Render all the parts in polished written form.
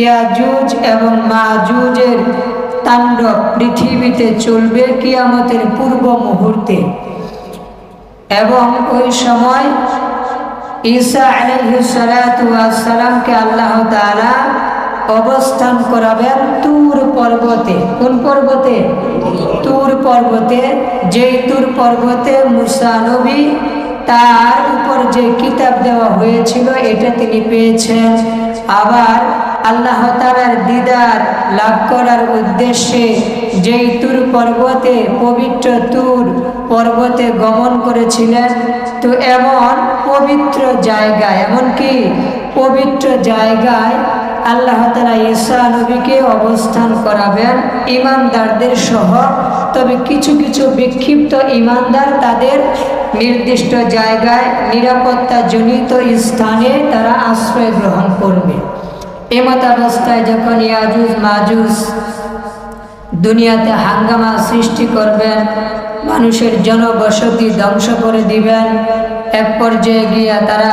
ইয়াজুজ এবং মাজুজের তাণ্ডব পৃথিবীতে চলবে কিয়ামতের পূর্ব মুহূর্তে। এবং ওই সময় ঈসা আলাইহিস সালাতু ওয়াস সালামকে আল্লাহ তাআলা অবস্থান করাবেন তুর পর্বতে। কোন পর্বতে? তুর পর্বতে। যেই তুর পর্বতে মুসা নবী তার উপর যে কিতাব দেওয়া হয়েছিল এটা তিনি পেয়েছেন। আবার আল্লাহ তাআলার দিদার লাভ করার উদ্দেশ্যে যেই তুর পর্বতে, পবিত্র তুর পর্বতে গমন করেছিলেন। তো এমন পবিত্র জায়গায়, এমনকি পবিত্র জায়গায় আল্লাহ তাআলা ঈসা নবীকে অবস্থান করাবেন ঈমানদারদের সহ। তবে কিছু কিছু বিক্ষিপ্ত ঈমানদার তাদের নির্দিষ্ট জায়গায় নিরাপত্তাজনিত স্থানে তারা আশ্রয় গ্রহণ করবে। এমত অবস্থায় যখন ইয়াজুজ মাজুজ দুনিয়াতে হাঙ্গামা সৃষ্টি করবেন, মানুষের জনবসতি ধ্বংস করে দিবেন, এক পর্যায়ে গিয়া তারা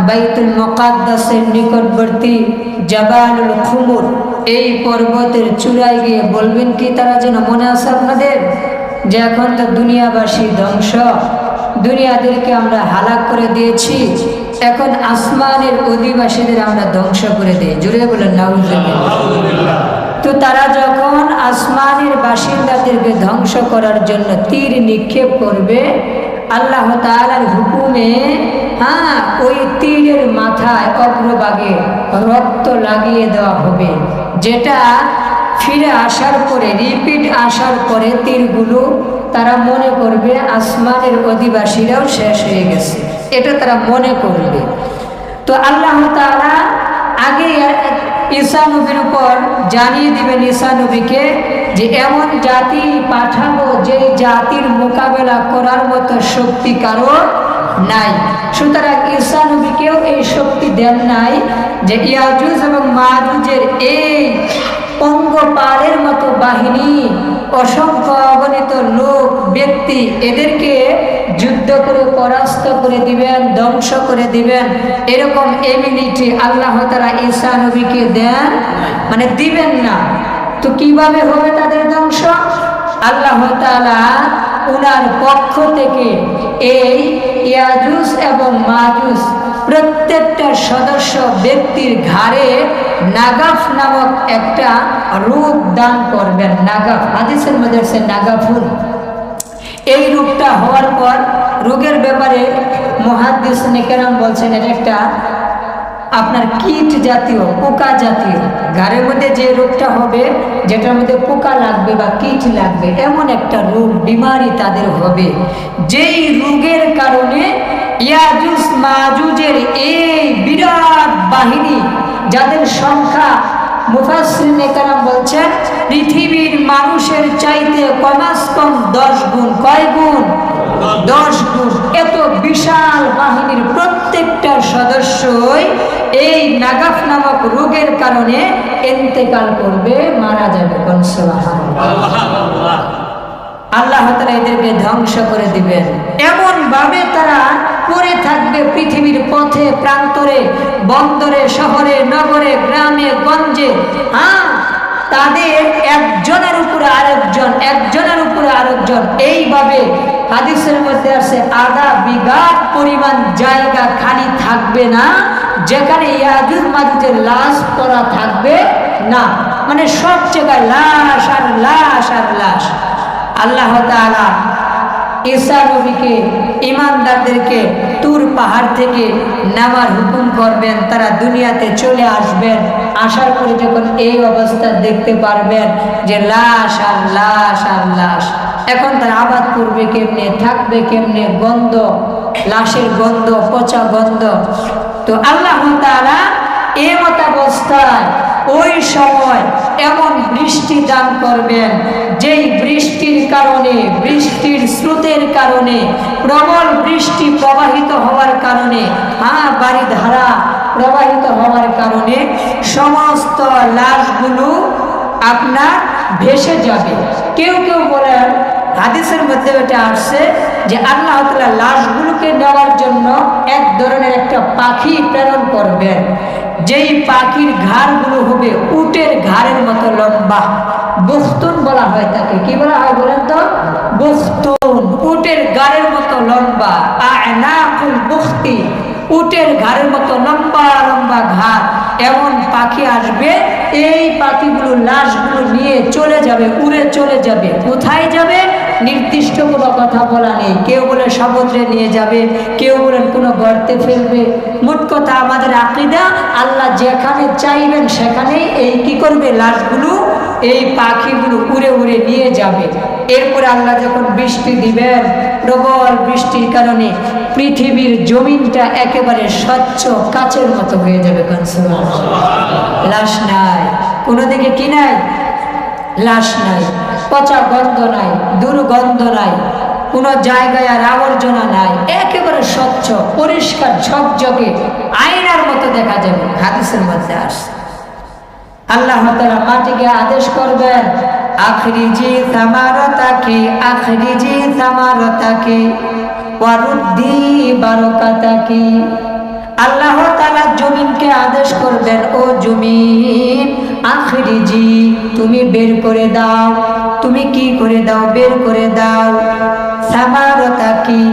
বাইতুল মুকাদ্দাসের নিকটবর্তী জাবালুল খুমুর এই পর্বতের চূড়ায় গিয়ে বলবেন কি, তারা যেন মনে আছে আপনাদের, যে এখন তো দুনিয়াবাসী ধ্বংস, দুনিয়াদেরকে আমরা হালাক করে দিয়েছি, এখন আসমানের অধিবাসীদের আমরা ধ্বংস করে দিই। জুড়ে বলেন নাউজুবিল্লাহ। তো তারা যখন আসমানের বাসিন্দাদেরকে ধ্বংস করার জন্য তীর নিক্ষেপ করবে, আল্লাহ তাআলার হুকুমে ওই তীরের মাথায় অগ্রভাগে রক্ত লাগিয়ে দেওয়া হবে, যেটা ফিরে আসার পরে, রিপিট আসার পরে তীরগুলো তারা মনে করবে আসমানের অধিবাসীরাও শেষ হয়ে গেছে, এটা তারা মনে করবে। তো আল্লাহ তাআলা আগে ঈসা নবীর উপর জানিয়ে দিবেন ঈসা নবীকে যে এমন জাতি পাঠাবো যে জাতির মোকাবেলা করার মতো শক্তি কারো নাই। সুতরাং ঈসা নবীকেও এই শক্তি দেন নাই যে ইয়াজুজ এবং মাজুজের এই পঙ্গপালের মতো বাহিনী, অসংখ্য অগণিত লোক ব্যক্তি, এদেরকে যুদ্ধ করে পরাস্ত করে দিবেন, ধ্বংস করে দিবেন, এরকম এবিলিটি আল্লাহ তাআলা ঈসা নবীকে দেন, মানে দিবেন না। তো কিভাবে হবে তাদের ধ্বংস? আল্লাহ তাআলা উনার পক্ষ থেকে এই ইয়াজুজ এবং মাজুজ প্রত্যেকটা সদস্য ব্যক্তির ঘাড়ে নাগাফ নামক একটা রূপ দান করবেন। নাগাফ হাদিসের মধ্যে আছে নাগাফুন। এই রূপটা হওয়ার পর রোগের ব্যাপারে মুহাদ্দিসিনে কেরাম বলছেন এটা একটা আপনার কীট জাতীয়, পোকা জাতীয়, ঘাড়ের মধ্যে যে রোগটা হবে, যেটার মধ্যে পোকা লাগবে বা কীট লাগবে, এমন একটা রোগ বিমারি তাদের হবে, যেই রোগের কারণে ইয়াজুজ মাজুজের এই বিরাট বাহিনী, যাদের সংখ্যা মুফাসসিরিনে কেরাম বলছেন পৃথিবীর মানুষের চাইতে কমাস কম 10 গুণ। কয় গুণ? 10 গুণ। এত বিশাল বাহিনীর প্রত্যেকটা সদস্যই এই নাগাফ নামক রোগের কারণে ইন্তেকাল করবে, মারা যাবে। সুবহানাল্লাহ। আল্লাহ তাআলা এদেরকে ধ্বংস করে দিবেন। এমন ভাবে তারা পড়ে থাকবে পৃথিবীর পথে প্রান্তরে, বন্দরে, শহরে, নগরে, গ্রামে, গঞ্জে। তাদের একজনের উপরে আরেকজন, একজনের উপরে আরেকজন, এইভাবে হাদিসের মধ্যে আছে আধা বিঘা পরিমাণ জায়গা খালি থাকবে না যেখানে ইয়াজুজ মাজুজের লাশ পড়া থাকবে না। মানে সব জায়গায় লাশ আর লাশ আর লাশ। আল্লাহ তাআলা ঈসা নবীকে, ঈমানদারদেরকে তুর পাহাড় থেকে নামার হুকুম করবেন, তারা দুনিয়াতে চলে আসবেন। আসার পরে যখন এই অবস্থা দেখতে পারবেন যে লাশ আর লাশ আর লাশ, এখন তারা আবাদ করবে কেমনে, থাকবে কেমনে, গন্ধ, লাশের গন্ধ, পচা গন্ধ। তো আল্লাহ তাআলা এমত অবস্থায় ওই সময় এমন বৃষ্টি দান করবেন, যেই বৃষ্টির কারণে, বৃষ্টির স্রোতের কারণে, প্রবল বৃষ্টি প্রবাহিত হওয়ার কারণে, বাড়ি ধারা প্রবাহিত হওয়ার কারণে সমস্ত লাশগুলো আপনার ভেসে যাবে। কেউ কেউ বলেন, হাদিসের মধ্যে এটা আসছে যে আল্লাহ তাআলা লাশগুলোকে নেওয়ার জন্য এক ধরনের একটা পাখি প্রেরণ করবেন। যেই পাখির ঘাড়গুলো হবে উটের ঘাড়ের মতো লম্বা, বুখতুন বলা হয় তাকে। কি বলা হয় বলেন তো? বুখতুন, উটের ঘাড়ের মতো লম্বা। আ'নাকুল বুখতি, উটের ঘাড়ের মতো লম্বা লম্বা ঘাড়। এমন পাখি আসবে, এই পাখিগুলো লাশগুলো নিয়ে চলে যাবে, উড়ে চলে যাবে। কোথায় যাবে নির্দিষ্ট কোনো কথা বলা নেই। কেউ বলে সমুদ্রে নিয়ে যাবে, কেউ বলেন কোনো গর্তে ফেলবে। মোট কথা আমাদের আকীদা, আল্লাহ যেখানে চাইবেন সেখানেই এই কি করবে, লাশগুলো এই পাখিগুলো উড়ে উড়ে নিয়ে যাবে। এরপরে আল্লাহ যখন বৃষ্টি দিবেন, প্রবল বৃষ্টির কারণে পৃথিবীর জমিনটা একেবারে স্বচ্ছ কাচের মতো হয়ে যাবে। লাশ নাই, কোনো দিকে কি নাই, লাশ নাই, পচা গন্ধ নাই, দুর্গন্ধ নাই, কোনো জায়গায় আর আবর্জনা নাই, একেবারে স্বচ্ছ পরিষ্কার ঝকঝকে আয়নার মতো দেখা যাবে। হাদিসের মধ্যে আসছে আল্লাহ তাআলা মাটিকে আদেশ করবেন, আখরিজি সামারাতাকি, আখরিজি সামারাতাকি ওয়ারুদ্দি বারাকাতাকি। আল্লাহ তাআলা জমিনকে আদেশ করবেন, ও জমিন আখরিজি, তুমি বের করে দাও। তুমি কি করে দাও? বের করে দাও। সামারাতাকি,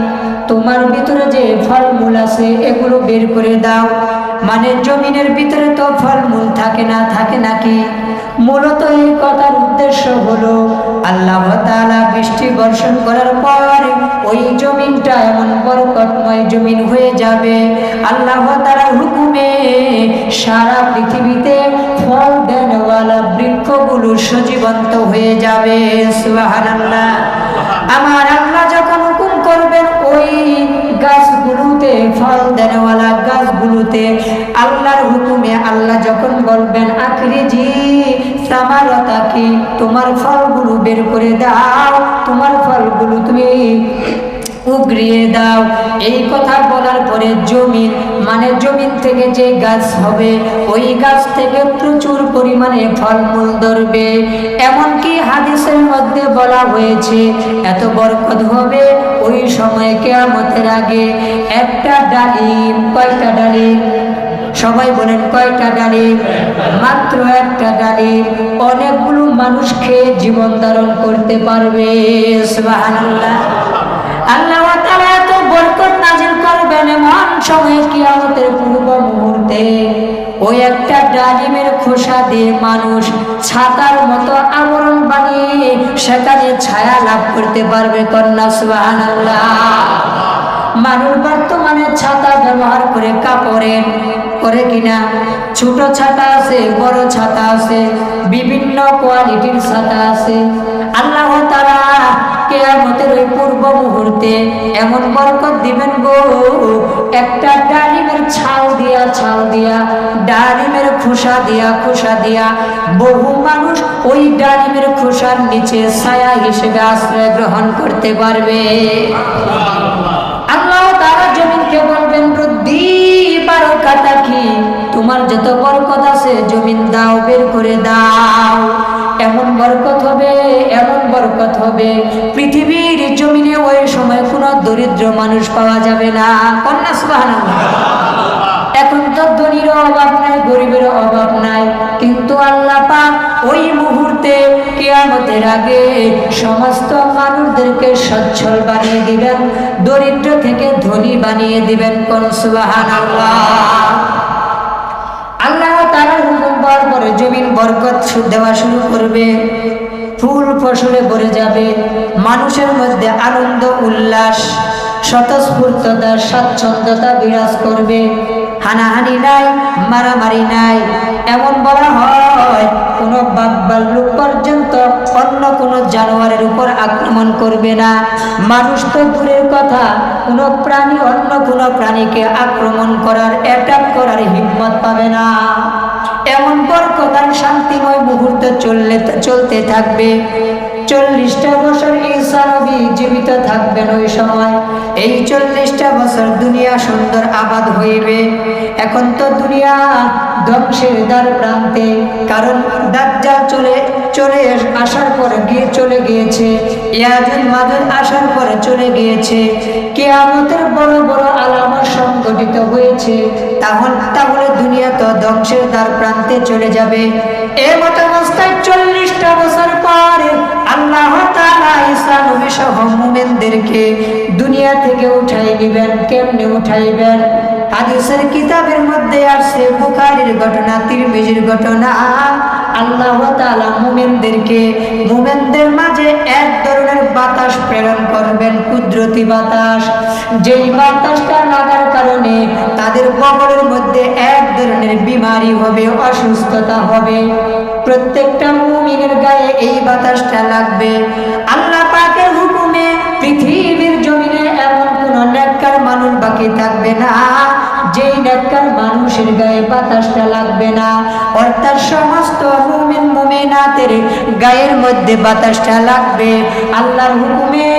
তোমার ভিতরে যে ফলমূল আছে এগুলো বের করে দাও। মানে জমিনের ভিতরে তো ফলমূল থাকে না, থাকে নাকি? মূলত এই কথার উদ্দেশ্য হলো আল্লাহ তাআলা বৃষ্টি বর্ষণ করার পর ওই জমিনটা এমন বরকতময় জমিন হয়ে যাবে। আল্লাহ তাআলার হুকুমে সারা পৃথিবীতে ফল দেনওয়ালা বৃক্ষগুলো সজীবন্ত হয়ে যাবে। সুবহানাল্লাহ। আমার আল্লাহ যখন হুকুম করবেন ওই গাছগুলোতে, ফল দেনওয়ালা গাছগুলোতে আল্লাহর হুকুমে আল্লাহ যখন বলবেন, আখরিজি সামারাতাকি, তোমার ফলগুলো বের করে দাও, তোমার ফলগুলো তুমি উগরিয়ে দাও। এই কথা বলার পরে জমিন, মানে জমিন থেকে যে গাছ হবে ওই গাছ থেকে প্রচুর পরিমাণে ফলমূল ধরবে। এমনকি হাদিসের মধ্যে বলা হয়েছে এত বরকত হবে ওই সময় কিয়ামতের আগে একটা ডালিম, কয়টা ডালিম? সবাই বলেন কয়টা ডালিম? মাত্র একটা ডালিম অনেকগুলো মানুষ খেয়ে জীবন ধারণ করতে পারবে। সুবহানাল্লাহ। আল্লাহ তাআলা এত বরকত নাযিল করবেন এমন সময় কিয়ামতের পূর্ব মুহূর্তে ওই একটা ডালিমের খোসা দিয়ে মানুষ ছাতার মতো আবরণ বানিয়ে সেখানে ছায়া লাভ করতে পারবে। কন্যা সুবহানাল্লাহ। মানুষ বর্তমানে ছাতা ব্যবহার করে কাপড়ের, করে কিনা? ছোট ছাতা আছে, বড় ছাতা আছে, বিভিন্ন কোয়ালিটির ছাতা আছে। আল্লাহ তাআলা কিয়ামতের ওই পূর্ব মুহূর্তে এমন বরকত দিবেন গো, একটা ডালিমের ছাল দিয়া ডালিমের খোসা দিয়া বহু মানুষ ওই ডালিমের খোসার নিচে ছায়া হিসেবে আশ্রয় গ্রহণ করতে পারবে। আল্লাহ তাআলা জমিনকে বলবেন, রুদ্দি বারাকাতাকি, তোমার যত বরকত আছে জমিন দাও, বের করে দাও। এমন বরকত হবে, এমন বরকত হবে পৃথিবীর জমিনে ওই সময় কোনো দরিদ্র মানুষ পাওয়া যাবে না। কন্যা সুবহানাল্লাহ। এখন তো ধনীর অভাব নাই, গরিবের অভাব নাই, কিন্তু আল্লাহ পাক ওই মুহূর্তে কিয়ামতের আগে সমস্ত মানুষদেরকে সচ্ছল বানিয়ে দিবেন, দরিদ্র থেকে ধনী বানিয়ে দিবেন। কোন সুবহানাল্লাহ। আল্লাহ তাআলার হুকুম পাওয়ার পরে জমিন বরকত দেওয়া শুরু করবে, ফুল ফসলে ভরে যাবে, মানুষের মধ্যে আনন্দ উল্লাস স্বতঃস্ফূর্ততা স্বাচ্ছন্দ্যতা বিরাজ করবে। হানাহানি নাই, মারামারি নাই। এমন বলা হয় কোনো বাঘ ভাল্লুক পর্যন্ত অন্য কোনো জানোয়ারের উপর আক্রমণ করবে না। মানুষ তো দূরের কথা, কোনো প্রাণী অন্য কোনো প্রাণীকে আক্রমণ করার, অ্যাটাক করার হিম্মত পাবে না। এমন বরকতার শান্তিময় মুহূর্ত চলতে থাকবে। 40টা বছর ঈসা নবী জীবিত থাকবেন ওই সময়। এই 40টা বছর দুনিয়া সুন্দর আবাদ হইবে। এখন তো দুনিয়া ধ্বংসের দ্বার প্রান্তে, কারণ দাজ্জাল আসার পরে চলে গিয়েছে, ইয়াজুজ মাজুজ আসার পরে চলে গিয়েছে, কিয়ামতের বড় বড় আলামত সংঘটিত হয়েছে, তাহলে দুনিয়া তো ধ্বংসের দ্বার প্রান্তে চলে যাবে। এই মত অবস্থায় 40টা বছর পরে আল্লাহ তাআলা ঈসা নবী সহ মুমিনদেরকে দুনিয়া থেকে উঠাই নেবেন। কেমনে উঠাইবেন? হাদিসের কিতাবের মধ্যে আসছে, বুখারীর ঘটনা, তিরমিজির ঘটনা। আল্লাহ তাআলা মুমিনদের মাঝে এক ধরনের বাতাস প্রেরণ করবেন, কুদরতি বাতাস। যেই বাতাসটা লাগার কারণে তাদের কবরের মধ্যে এক ধরনের বিমারি হবে, অসুস্থতা হবে। প্রত্যেকটা মুমিনের গায়ে এই বাতাসটা লাগবে। আল্লাহ পাকের হুকুমে পৃথিবীর জমিনে এমন কোন নেককার মানুষ বাকি থাকবে না যেই নেককার মানুষের গায়ে বাতাসটা লাগবে না। অর্থাৎ সমস্ত মুমিন মুমিনাতের গায়ের মধ্যে বাতাসটা লাগবে। আল্লাহর হুকুমে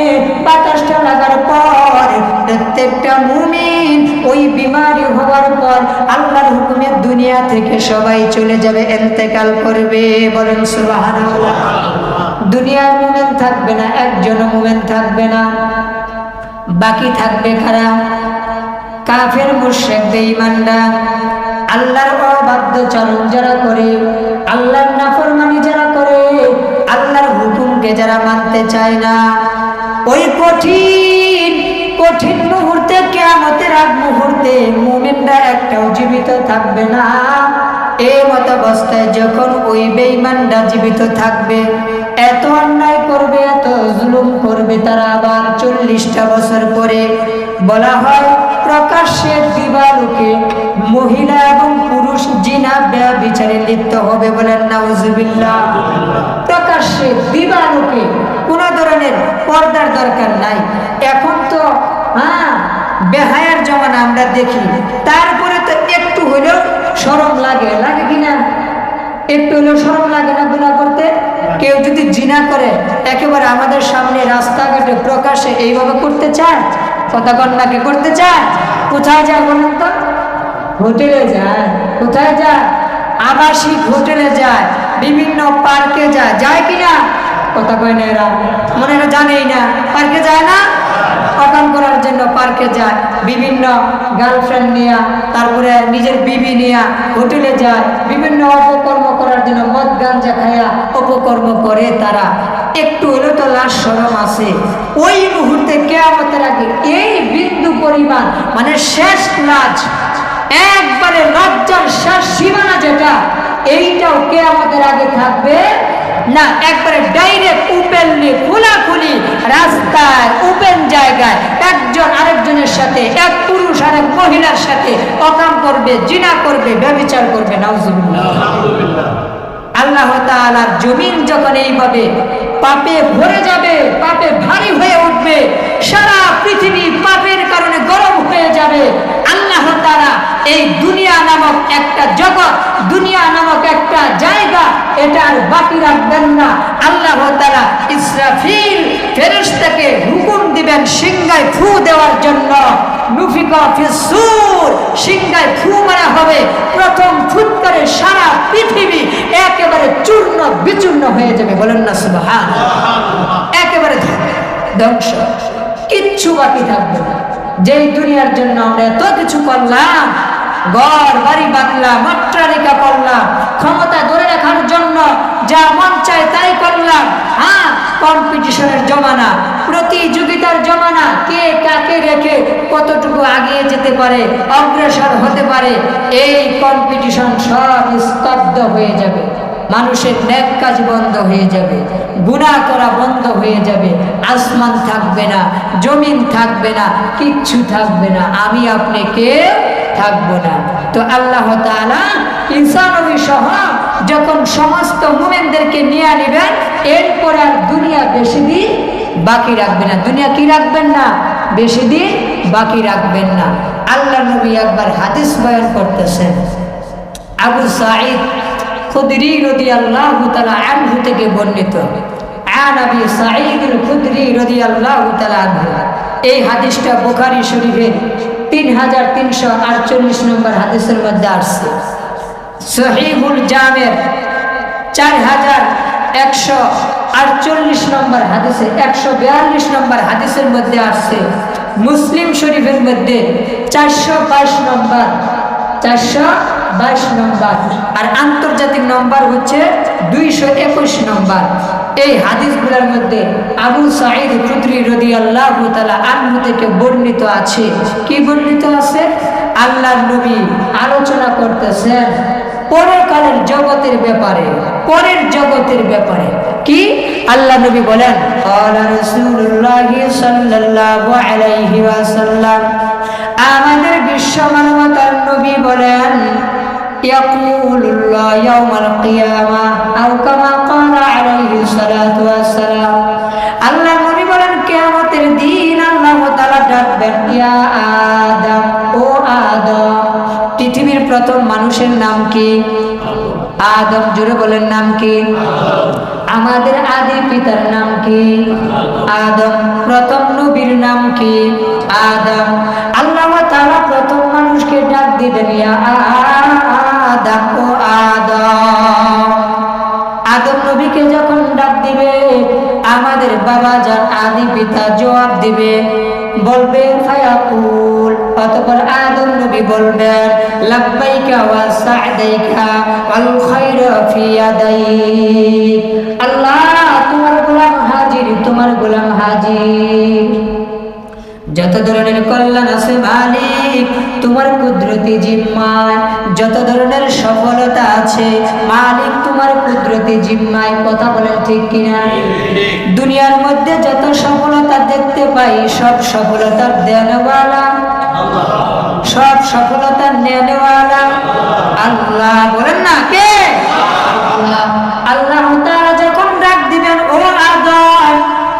বাতাসটা লাগার পর প্রত্যেকটা মুমিন ওই বিমারি হওয়ার পর আল্লাহর হুকুমে দুনিয়া থেকে সবাই চলে যাবে, ইন্তেকাল করবে। বলেন সুবহানাল্লাহ। দুনিয়ার মুমিন থাকবে না, একজনও মুমিন থাকবে না। বাকি থাকবে কারা? কাফের, মুশরিক, বেঈমানরা, আল্লাহর অবাধ্যচরণ যারা করে, আল্লাহর নাফরমানি যারা করে, আল্লাহর হুকুমকে যারা মানতে চায় না। ওই কঠিন মুহূর্তে, কিয়ামতের আগ মুহূর্তে মুমিনরা একটাও জীবিত থাকবে না। এই মত অবস্থায় যখন ওই বেঈমানরা জীবিত থাকবে, এত অন্যায় করবে, এত জুলুম করবে, তারা আবার 40টা বছর পরে বলা হয় প্রকাশ্যে দিবালোকে মহিলা এবং পুরুষ জিনা ব্যভিচারে লিপ্ত হবে। বলেন নাউজুবিল্লাহ। প্রকাশ্যে দিবালোকে, কোন ধরনের পর্দার দরকার নাই। এখন তো বেহায়ার জমানা আমরা দেখি, তারপরে তো একটু হলেও শরম লাগে, লাগে কিনা? একটু হলেও শরম লাগে না গুনাহ করতে? কেউ যদি জিনা করে একেবারে আমাদের সামনে রাস্তাঘাটে প্রকাশ্যে এইভাবে করতে চায়, কথা কন্যাকে করতে চায়, কোথায় যায় বলেন তো? হোটেলে যায়। কোথায় যায়? আবাসিক হোটেলে যায়, বিভিন্ন পার্কে যায়, যায় কিনা? কথা কয় না এরা, মনে এরা জানেই না। পার্কে যায় না? অকাম করার জন্য পার্কে যায়, বিভিন্ন গার্লফ্রেন্ড নিয়ে, তারপরে নিজের বিবি নিয়ে হোটেলে যায়, বিভিন্ন অপকর্ম করার জন্য মদ গাঞ্জা খায়া অপকর্ম করে তারা। একটু হলেও তো লাশ শরম আছে। ওই মুহূর্তে কিয়ামতের আগে এই বিন্দু পরিমাণ, মানে শেষ লাজ, একবারে লজ্জার শেষ সীমানা যেটা, এইটাও কিয়ামতের আগে থাকবে না। একবারে ডাইরেক্ট ওপেনলি, খোলাখুলি রাস্তায়, ওপেন জায়গায় একজন আরেকজনের সাথে, এক পুরুষ আরেক মহিলার সাথে অকাম করবে, জিনা করবে, ব্যভিচার করবে। নাউজুবিল্লাহ। আল্লাহ তাআলার জমিন যখন এইভাবে পাপে ভরে যাবে, পাপে ভারী হয়ে উঠবে, সারা পৃথিবী পাপের কারণে গরম হয়ে যাবে, আল্লাহ তাআলা এই দুনিয়া নামক একটা জগৎ, দুনিয়া নামক একটা জায়গা, এটা আর বাকি রাখবেন না। আল্লাহ তাআলা ইসরাফিল ফেরেশতাকে হুকুম দিবেন সিংহায় ফু দেওয়ার জন্য। নুফিকা ফিস সূর, সিংহায় ফু মারা হবে। প্রথম ফুৎকারে সারা পৃথিবী একেবারে চূর্ণ বিচূর্ণ হয়ে যাবে। বলেন না সুবহানাল্লাহ। একেবারে ধ্বংস, কিচ্ছু বাকি থাকবে না। যেই দুনিয়ার জন্য আমরা এত কিছু করলাম, ঘর বাড়ি বাঁধলাম, অট্টালিকা করলাম, ক্ষমতা ধরে রাখার জন্য যা মন চায় তাই করলাম। কম্পিটিশনের জমানা, প্রতিযোগিতার জমানা, কে কাকে রেখে কতটুকু আগিয়ে যেতে পারে, অগ্রসর হতে পারে, এই কম্পিটিশন সব স্তব্ধ হয়ে যাবে। মানুষের নেক কাজ বন্ধ হয়ে যাবে, গুনাহ করা বন্ধ হয়ে যাবে, আসমান থাকবে না, জমিন থাকবে না, কিচ্ছু থাকবে না, আমি আপনি কেউ থাকবো না। তো আল্লাহ তাআলা ঈসা নবী সহ যখন সমস্ত মুমিনদেরকে নিয়ে নেবেন, এরপর আর দুনিয়া বেশি দিন বাকি রাখবে না। দুনিয়া কি রাখবেন না? বেশি দিন বাকি রাখবেন না। আল্লাহ নবী একবার হাদিস বয়ান করতেছেন, আবু সাঈদ খুদরি রাদিয়াল্লাহু তাআলা আনহু থেকে বর্ণিত। আন আবি সাঈদ খুদরি রাদিয়াল্লাহু তাআলা আনহু। এই হাদিসটা বুখারী শরীফের 3348 নম্বর হাদিসের মধ্যে আসছে। সহিহুল জামের 148 নম্বর হাদিসে 142 নম্বর হাদিসের মধ্যে আসছে, মুসলিম শরীফের মধ্যে 422 নম্বর, 422 নম্বর, আর আন্তর্জাতিক নম্বর হচ্ছে 221 নম্বর। এই হাদিসগুলোর মধ্যে আবু সাঈদ খুদরি রাদিয়াল্লাহু তাআলা আনহু থেকে বর্ণিত আছে। কি বর্ণিত আছে? আল্লাহর নবী আলোচনা করতেছেন পরকালের জগতের ব্যাপারে, পরের জগতের ব্যাপারে। কি আল্লাহ নবী বলেন, ক্বালা রাসূলুল্লাহ সাল্লাল্লাহু আলাইহি ওয়াসাল্লাম, আমাদের বিশ্ব মানবতার নবী বলেন, ইয়াকুলুল্লাহ ইয়াউমাল কিয়ামাহ আও কামা ক্বালা আলাইহি সালাতু ওয়াসসালাম, আল্লাহ নবী বলেন কিয়ামতের দিন আল্লাহ তাআলা ডাকবেন, ইয়া আদম, ও আদম। পৃথিবীর প্রথম মানুষের নাম কি? আদম। জোরে বলেন নাম কি? আমাদের আদি পিতার নাম কি? আদম। প্রথম নবীর নাম কি? আদম। আল্লাহ তাআলা প্রথম মানুষকে ডাক দিবেন, ইয়া আদম, ও আদম। আদম নবীকে যখন ডাক দিবে, আমাদের বাবা যান আদি পিতা জবাব দিবে, বলবে ফায়াকুল, অতঃপর আদম নবী বলবেন, লাব্বাইকা ওয়া সা'দাইকা ওয়াল খায়রু ফি ইয়াদাইক, আল্লাহ তোমার গোলাম হাজির, তোমার গোলাম হাজির। যত ধরনের কল্যাণ আছে মালিক তোমার কুদরতি জিম্মায়, যত ধরনের সফলতা আছে মালিক তোমার কুদরতি জিম্মায়। কথা বলেন ঠিক কিনা? দুনিয়ার মধ্যে যত সফলতা দেখতে পাই সব সফলতার দেনওয়ালা আল্লাহ, সব সফলতার নেনওয়ালা আল্লাহ। বলেন না কে? আল্লাহ। আল্লাহ তাআলা যখন ডাক দিবেন, ও আদম,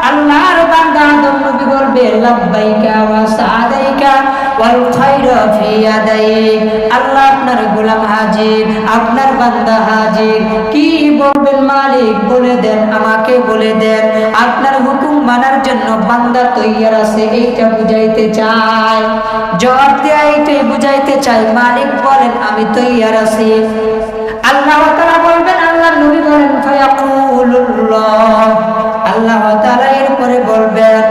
আল্লাহর বান্দা আদম নবী বলবে, লাব্বাইকা ওয়া সা'দাইকা ওয়াল খায়রু ফি ইয়াদাইক, আল্লাহ আপনার গোলাম হাজির, আপনার বান্দা হাজির। কি বলবেন মালিক? বলে দেন, আমাকে বলে দেন, আপনার হুকুম মানার জন্য বান্দা তৈয়ার আছে, এইটা বুঝাইতে চাই। জবাব দেয়া এইটাই বুঝাইতে চাই, মালিক বলেন আমি তৈয়ার আছি। আল্লাহ তাআলা বলবেন, আল্লাহ নবী বলেন, ফায়াকুলুল্লাহ, আল্লাহ তাআলা এরপরে বলবেন,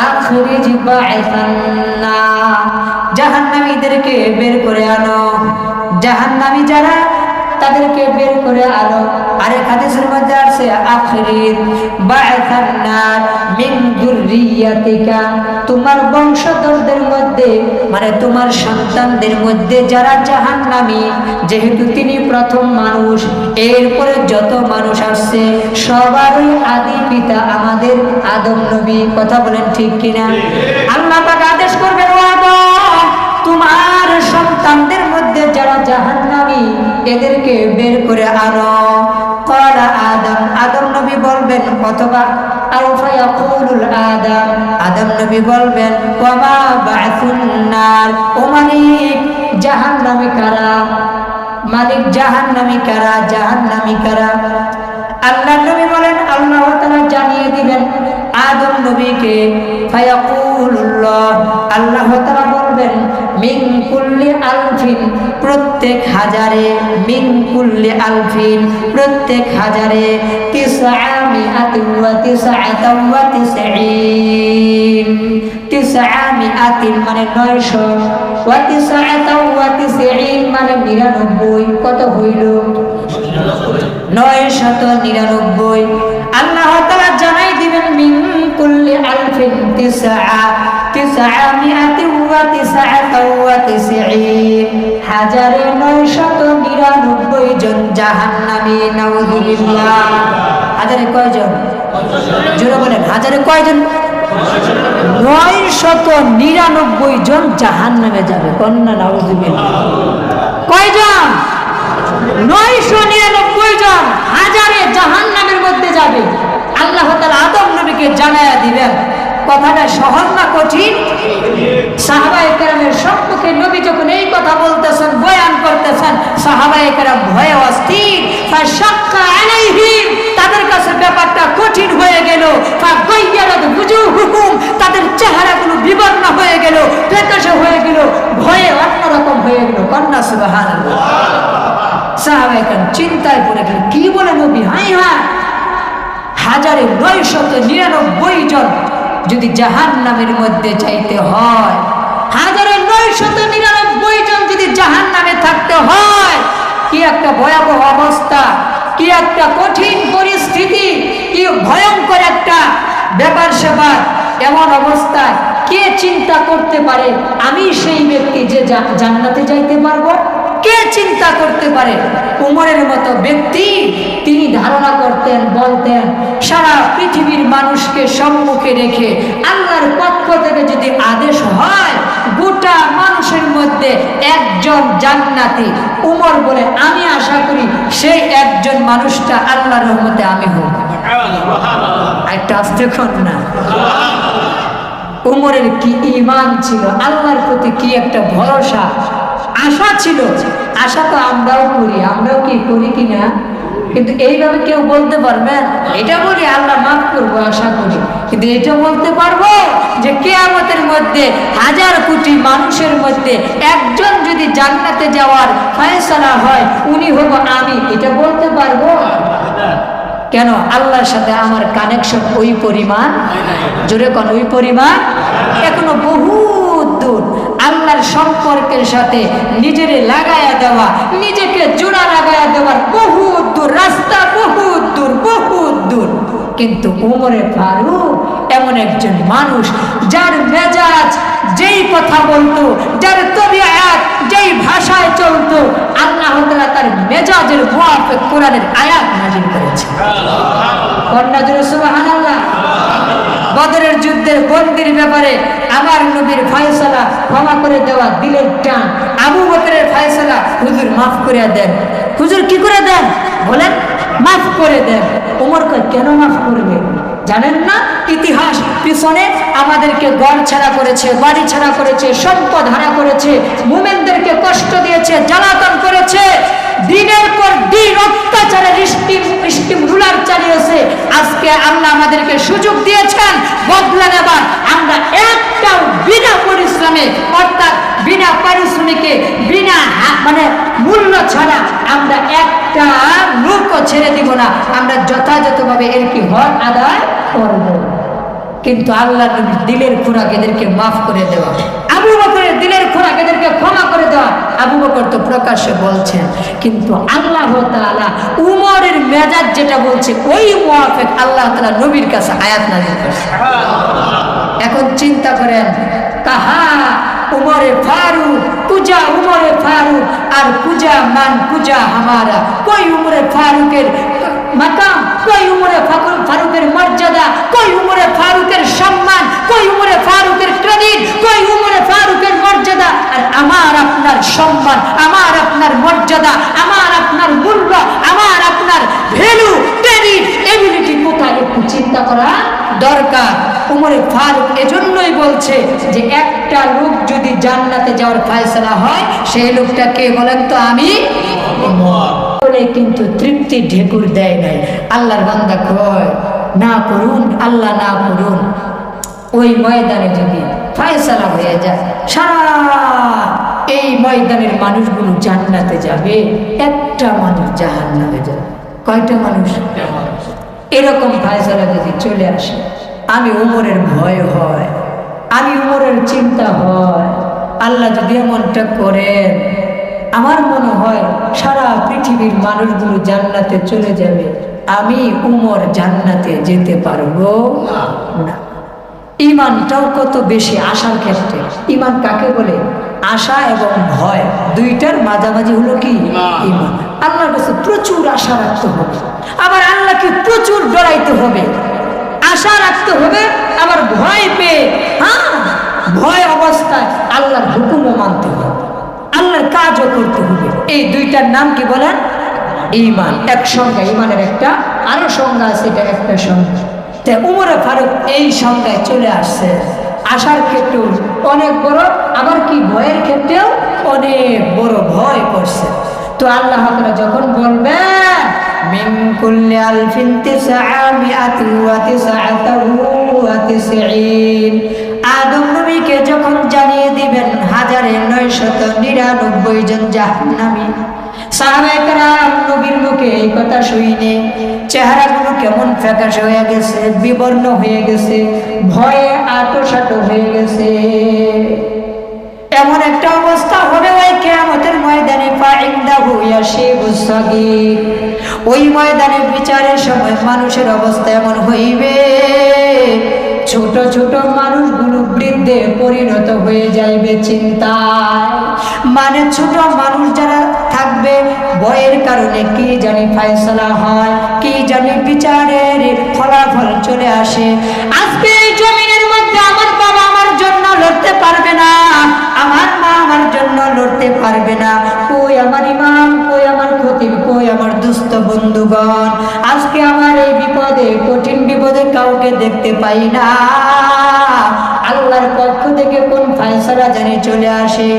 আখরিজ বা'সান্না, জাহান্নামীদেরকে বের করে আনো, জাহান্নামী যারা তাদেরকে বের করে আনো। আরেক হাদিসের মধ্যে আছে, আখরিজ বা'সান্না মিন যুররিয়াতিকা, তোমার বংশধরদের মধ্যে, মানে তোমার সন্তানদের মধ্যে যারা জাহান্নামী, যেহেতু তিনি প্রথম মানুষ, এরপরে যত মানুষ আসছে সবারই আদি পিতা আমাদের আদম নবী। কথা বলেন ঠিক কিনা? আল্লাহ পাক আদেশ করবেন, ও আদম, তোমার সন্তানদের মধ্যে যারা জাহান্নামী এদেরকে বের করে আনো। ক্বালা আদম, আদম নবী বলবেন, অথবা আও ফায়াকুলুল আদম, আদম নবী বলবেন, ওয়া মা বা'সুন নার, ও মালিক জাহান্নামী কারা? মালিক জাহান্নামী কারা? জাহান্নামী কারা? আল্লাহ নবী বলেন, আল্লাহ তাআলা জানিয়ে দিবেন আদম নবীকে, ফায়াকুলুল্লাহ, আল্লাহ তাআলা বলবেন, মিন কুল্লি আলফিন, প্রত্যেক হাজারে, মিন কুল্লি আলফিন, প্রত্যেক হাজারে, 999 999 মানে 900, ওয়া 999 মানে 99। কত হইল? 999। আল্লাহ তাআলা জানাই দিবেন, মিন কুল্লি আলফিন 999 হাজারে 999 জন জাহান্নামী। নাউযুবিল্লাহ। হাজারে কয়জন? জোরে বলেন, হাজারে কয়জন? 999 জন জাহান্নামে যাবে। কন্যা নাউযুবিল্লাহ। কয়জন? 999 জন হাজারে জাহান্নামের মধ্যে যাবে। আল্লাহ তাআলা আদম নবীকে জানায়া দিবেন। কথাটা সহজ না কঠিন? সাহাবায়ে কেরামের সম্মুখে নবী যখন এই কথা বলতেছেন, বয়ান করতেছেন, সাহাবায়ে কেরাম ভয়ে অস্থির। ফাশাক্কা আলাইহিম, তাদের কাছে ব্যাপারটা কঠিন হয়ে গেল। ফাগায়্যারাত বুজুহুহুম, তাদের চেহারাগুলো বিবর্ণ হয়ে গেল, ফ্যাকাশে হয়ে গেল, ভয়ে অন্যরকম হয়ে গেল। কন্যা সুবহানাল্লাহ। সাহাবায়ে কেরাম চিন্তায় পড়ে গেলেন, কি বলে নবী? হাই হাই, 999 জন যদি জাহান্নামের মধ্যে চাইতে হয়, 999 জন যদি জাহান্নামে থাকতে হয়, কি একটা ভয়াবহ অবস্থা, কি একটা কঠিন পরিস্থিতি, কি ভয়ঙ্কর একটা ব্যাপার স্যাপার। এমন অবস্থায় কে চিন্তা করতে পারে আমি সেই ব্যক্তি যে জান্নাতে যাইতে পারবো? কে চিন্তা করতে পারে? উমরের মতো ব্যক্তি তিনি ধারণা করতেন, বলতেন সারা পৃথিবীর মানুষকে সম্মুখে রেখে আল্লাহর পক্ষ থেকে যদি আদেশ হয় গোটা মানুষের মধ্যে একজন জান্নাতি, উমর বলে আমি আশা করি সেই একজন মানুষটা আল্লাহর রহমতে আমি হব। একটা আসতে না, উমরের কি ঈমান ছিল, আল্লাহর প্রতি কি একটা ভরসা, আশা ছিল। আশা তো আমরাও করি, আমরাও কি করি কিনা, কিন্তু এইভাবে কেউ বলতে পারবেন? এটা বলি আল্লাহ মাফ করবো, আশা করি, কিন্তু এটা বলতে পারবো যে কিয়ামতের মধ্যে 1000 কোটি মানুষের মধ্যে একজন যদি জান্নাতে যাওয়ার ফয়সালা হয় উনি হব আমি, এটা বলতে পারবো? কেন? আল্লাহর সাথে আমার কানেকশন ওই পরিমাণ, জোরে কোন ওই পরিমাণ, এখনো বহুত দূর। আল্লাহর সম্পর্কের সাথে নিজেরে লাগায়া দেওয়া, নিজেকে জোড়া লাগায়া দেওয়ার বহুত দূর রাস্তা, বহুত দূর, বহুত দূর। কিন্তু উমরে ফারুক এমন একজন মানুষ যার মেজাজ যেই কথা বলতো, যার তবিয়ত যেই ভাষায় চলতো, আল্লাহ তাআলা তার মেজাজের মুআফিক কোরআনের আয়াত নাযিল করেছে। সুবহানাল্লাহ। বদরের যুদ্ধের বন্দির ব্যাপারে আমার নবীর ফয়সালা ক্ষমা করে দেওয়া, দিলের টান। আবু বকরের ফয়সালা হুজুর মাফ করে দেন। হুজুর কি করে দেন বলেন? মাফ করে দেন। ওমর কয় কেন মাফ করবে? জানেন না ইতিহাস পিছনে আমাদেরকে ঘর ছাড়া করেছে, বাড়ি ছাড়া করেছে, সম্পদ হারা করেছে, মুমিনদেরকে কষ্ট দিয়েছে, জ্বালাতন করেছে, দিনের পর দিন অত্যাচারের স্টিম রুলার চালিয়েছে। আজকে আল্লাহ আমাদেরকে সুযোগ দিয়েছেন বদলা নেবার। আমরা একটাও বিনা পরিশ্রমে, অর্থাৎ বিনা পারিশ্রমিকে, বিনা মূল্য ছাড়া আমরা একটা লোকও ছেড়ে দিব না। আমরা যথাযথভাবে এর কি হক আদায় করব। কিন্তু আল্লাহ নবীর দিলের খোরাক এদেরকে মাফ করে দেওয়া, আবু বকরের দিলের খোরাক এদেরকে ক্ষমা করে দেওয়া। আবু বকর তো প্রকাশ্যে বলছেন, কিন্তু আল্লাহ তাআলা উমরের মেজাজ যেটা বলছে ওই মুআফিক আল্লাহ তাআলা নবীর কাছে আয়াত নাযিল করেছে। এখন চিন্তা করেন, কাহা উমরে ফারুক, পূজা উমরে ফারুক আর পূজা মান পূজা হামারা। কই উমরে ফারুকের মাকাম, কই উমরে ফারুকের মর্যাদা, কই উমরে ফারুকের সম্মান, কই উমরে ফারুকের ক্রেডিট, কই উমরে ফারুকের মর্যাদা? আর আমার আপনার সম্মান, আমার আপনার মর্যাদা, আমার আপনার মূল্য, আমার আপনার ভ্যালু, ক্রেডিট, এবিলিটি কোথায় একটু চিন্তা করা দরকার। উমরে ফারুক এজন্যই বলছে যে একটা লোক যদি জান্নাতে যাওয়ার ফয়সালা হয় সেই লোকটা কে বলেন তো? আমি বলে। কিন্তু তৃপ্তি ঢেকুর দেয় নাই। আল্লাহর বান্দা কয় না করুন, আল্লাহ না করুন, ওই ময়দানে যদি ফয়সালা হয়ে যায় সারা এই ময়দানের মানুষগুলো জান্নাতে যাবে, একটা মানুষ জাহান্নামে যাবে। কয়টা মানুষ? এরকম ফয়সালা যদি চলে আসে, আমি উমরের ভয় হয়, আমি উমরের চিন্তা হয়, আল্লাহ যদি এমনটা করেন আমার মনে হয় সারা পৃথিবীর মানুষগুলো জান্নাতে চলে যাবে, আমি উমর জান্নাতে যেতে পারবো না। ঈমানটাও কত বেশি আশার ক্ষেত্রে। ঈমান কাকে বলে? আশা এবং ভয় দুইটার মাঝামাঝি হলো কি ঈমান। আল্লাহর কাছে প্রচুর আশা রাখতে হবে, আবার আল্লাহকে প্রচুর ডরাইতে হবে। আশা রাখতে হবে, আবার ভয় পেয়ে, ভয় অবস্থায় আল্লাহর হুকুমও মানতে হবে, আল্লাহর কাজও করতে হবে। এই দুইটার নাম কি বলেন? ঈমান। এক সংজ্ঞা, ঈমানের একটা আরো সংজ্ঞা আছে, এটা একটা সংজ্ঞা। তাই উমরে ফারুক এই সংজ্ঞায় চলে আসছে। আশার ক্ষেত্রেও অনেক বড়, আবার কি ভয়ের ক্ষেত্রেও অনেক বড় ভয় করছে। তো আল্লাহ তাআলা যখন বলবে মিন কুল্লি আলফিন তিসআমিআতি ওয়া তিসআতাওয়াতিসঈন, আদম নবীকে যখন জানিয়ে দিবেন 1999 জন জাহান্নামী, সাহাবায়ে কেরাম নবীর মুখে এই কথা শুনে চেহারাগুলো কেমন ফ্যাকাশে হয়ে গেছে, বিবর্ণ হয়ে গেছে, ভয়ে আঁটো হয়ে গেছে। এমন একটা অবস্থা হবে ওই কিয়ামতের ময়দানে, ফাইন্দাহু ইয়াশিবুস সাগীর, ওই ময়দানে বিচারের সময় মানুষের অবস্থা এমন হইবে ছোট ছোট মানুষগুলো বৃদ্ধে পরিণত হয়ে যাইবে চিন্তায়। মানে ছোট মানুষ যারা থাকবে ভয়ের কারণে কি জানি ফায়সালা হয়, কি জানি বিচারের ফলাফল চলে আসে। আজকে এই জমিনের মধ্যে আমার বাবা আমার জন্য লড়তে পারবে না, আমার মা আমার জন্য লড়তে পারবে না, কই আমার ইমাম, কই আমার খতিব, কই আমার দুস্থ বন্ধুগণ। আজকে আমার এই বিপদে, কঠিন বিপদে কাউকে দেখতে পাই না। আল্লাহর পক্ষ থেকে কোন ফায়সালা জানি চলে আসে।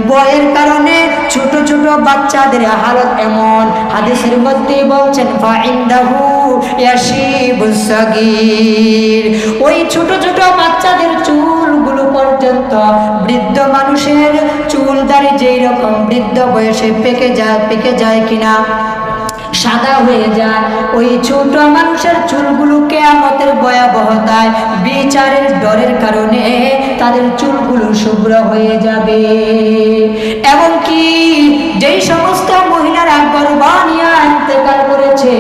ভয়ের কারণে ছোট ছোট বাচ্চাদের হালত এমন, হাদিসের মধ্যে বলছেন ফাইন্দাহু ইয়াশিবুস সাগীর, ওই ছোট ছোট বাচ্চাদের চুলগুলো পর্যন্ত বৃদ্ধ মানুষের চুল দাড়ি যেই রকম বৃদ্ধ বয়সে পেকে যায় কিনা, সাদা হয়ে যায়, ওই ছোট মানুষের চুলগুলো কিয়ামতের ভয়াবহতায় বিচারের ডরের কারণে তাদের চুলগুলো শুভ্র হয়ে যাবে। এবং কি যেই সমস্ত মহিলারা গর্ভ নিয়ে ইন্তেকাল করেছে,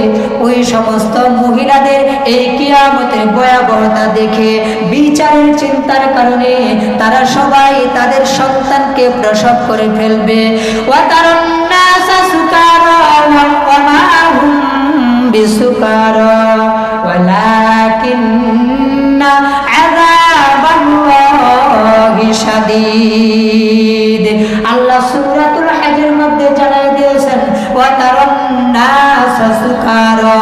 ওই সমস্ত মহিলাদের এই কিয়ামতের ভয়াবহতা দেখে বিচারের চিন্তার কারণে তারা সবাই তাদের সন্তানকে প্রসব করে ফেলবে। ওয়াতারান্নাসা সুকারা ওয়া মা হুম বিসুকারা ওয়ালাকিন্না আযাবাল্লাহি শাদীদ। আল্লাহ সূরাতুল হজের মধ্যে জানাই দিয়েছেন ওয়াতারান্নাসা সুকারা,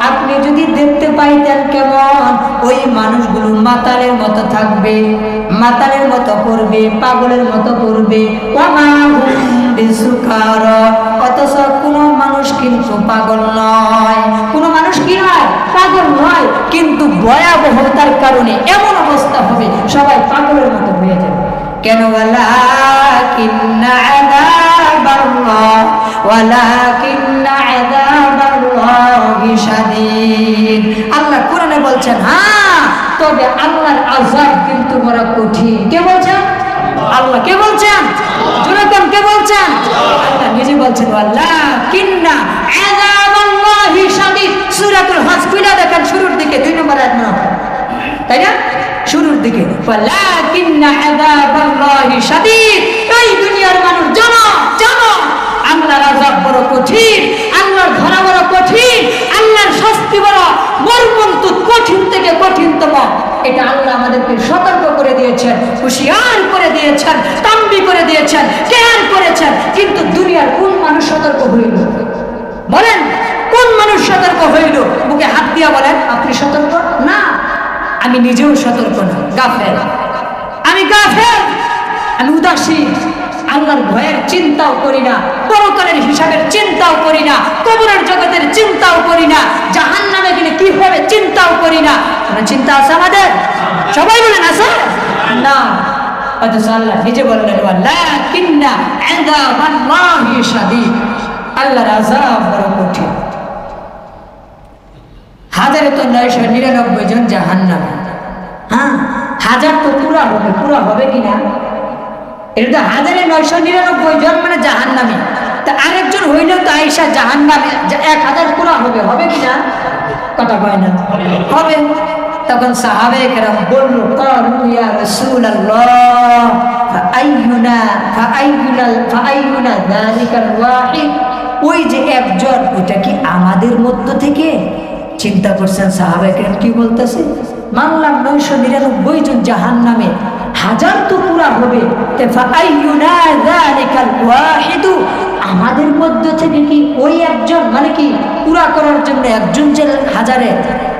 আপনি যদি দেখতে পাইতেন কেমন ওই মানুষগুলো মাতালের মতো থাকবে, মাতালের মতো করবে, পাগলের মতো করবে। ওয়া মা হুম বিসুকারা, অথচ কোনো মানুষ কিন্তু পাগল নয়, কোনো মানুষ কি নয়, পাগল নয়, কিন্তু ভয়াবহতার কারণে এমন অবস্থা হবে সবাই পাগলের মতো হয়ে যাবে। কেন? ওয়ালাকিন্না আযাবাল্লাহি শাদীদ। আল্লাহ কোরআনে বলছেন, হ্যাঁ তবে আল্লাহর আযাব কিন্তু বড় কঠিন। কে বলছেন? আল্লাহ। কে বলছেন? জোরেকাম কে বলছেন? আল্লাহ নিজে বলছেন ওয়ালাকিন্না আযাবাল্লাহি শাদীদ। সূরাতুল হজ খুলে দেখেন শুরুর দিকে 2 নম্বর আয়াত মনে হয়, তাই না? শুরুর দিকে ওয়ালাকিন্না আযাবাল্লাহি শাদীদ। এই দুনিয়ার মানুষ জানো আল্লাহর আযাব বড় কঠিন, আল্লাহর ধরা বড় কঠিন, আল্লাহর শাস্তি বড় মর্মন্তুদ, কঠিন থেকে কঠিনতম। এটা আল্লাহ আমাদেরকে সতর্ক করে দিয়েছেন, হুঁশিয়ার করে দিয়েছেন, তাম্বি করে দিয়েছেন, কেয়ার করেছেন। কিন্তু দুনিয়ার কোন মানুষ সতর্ক হইল? বলেন কোন মানুষ সতর্ক হইল? মুখে হাত দিয়া বলেন আপনি সতর্ক না। আমি নিজেও সতর্ক না, গাফেল, আমি গাফেল, আমি উদাসীন, আল্লাহর ভয়ের চিন্তাও করি না, পরকালের হিসাবের চিন্তাও করি না, কবরের জগতের চিন্তাও করি না, জাহান্নামে গেলে কি হবে চিন্তাও করি না। কোনো চিন্তা আছে আমাদের? সবাই বলেন আছে না। অথচ আল্লাহ নিজে বললেন ওয়ালাকিন্না আযাবাল্লাহি শাদীদ, আল্লাহর আযাব বড় কঠিন। 1099 জন জাহান্নামে। হ্যাঁ, 1000 তো পুরা হবে কিনা? এটা তো 1999 জন মানে জাহান্নামী। তা আরেকজন হইলেও তো আয়েশা জাহান্নামে 1000 পুরা হবে কিনা? কথা কয় না, হবে। তখন সাহাবায়ে কেরাম বলল ক্বালু ইয়া রাসূলুল্লাহ ফাআইয়ুনা যালিকাল ওয়াহিদ, ওই যে একজন, ওটা কি আমাদের মধ্য থেকে? চিন্তা করছেন সাহাবায়ে কেরাম কি বলতেছে? মানলাম 999 জন জাহান্নামে, 1000 তো পুরা হবে, ফাআইয়ুনা যালিকাল ওয়াহিদ, আমাদের মধ্য থেকে কি ওই একজন, মানে কি পুরা করার জন্য একজন যে 1000-এ,